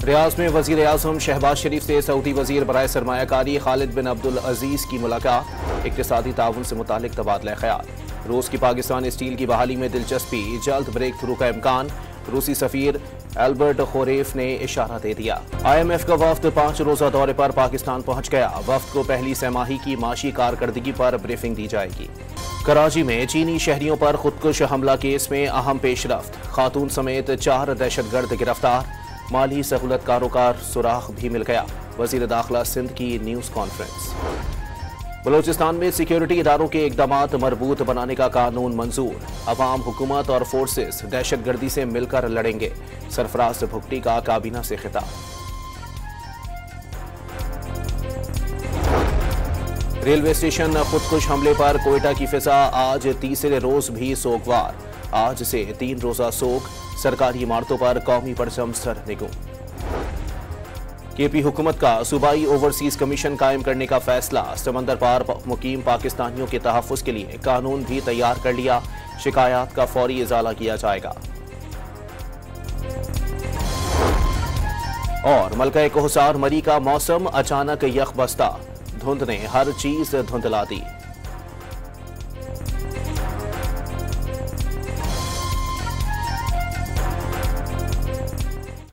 रियाज में वजीर आजम शहबाज शरीफ से सऊदी वजीर बराए सरमायाकारी खालिद बिन अब्दुल अजीज की मुलाकात। इक्तिसादी ताउन से मुतालिक तबादला ख्याल। रूस की पाकिस्तान स्टील की बहाली में दिलचस्पी, जल्द ब्रेक थ्रू का इम्कान। रूसी सफीर एल्बर्ट खोरेफ ने इशारा दे दिया। IMF का वफ्द 5 रोजा दौरे पर पाकिस्तान पहुंच गया। वफ्द को पहली सहमाही की माशी कारकर्दगी पर ब्रीफिंग दी जाएगी। कराची में चीनी शहरियों पर खुदकुश हमला केस में अहम पेशरफ्त। खातून समेत 4 दहशतगर्द गिरफ्तार। माली सहूलतकारों का सुराग भी मिल गया। वजीर दाखिला सिंध की न्यूज कॉन्फ्रेंस। बलोचिस्तान में सिक्योरिटी इदारों के इकदामात मरबूत बनाने का कानून मंजूर। अवाम, हुकूमत और फोर्सेस दहशतगर्दी से मिलकर लड़ेंगे। सरफराज भुट्टी का काबीना से खिताब। रेलवे स्टेशन खुदकुश हमले पर कोयटा की फिजा आज तीसरे रोज भी सोगवार। आज से 3 रोजा सोग। सरकारी इमारतों पर कौमी परचम सरनिगू। KP हुकूमत का सूबाई ओवरसीज कमीशन कायम करने का फैसला। समंदर पार मुकीम पाकिस्तानियों के तहफ़्फ़ुज़ के लिए कानून भी तैयार कर लिया। शिकायत का फौरी इजाला किया जाएगा। और मलका कोहसार मरी का मौसम अचानक यख बस्ता। धुंध ने हर चीज धुंधला दी।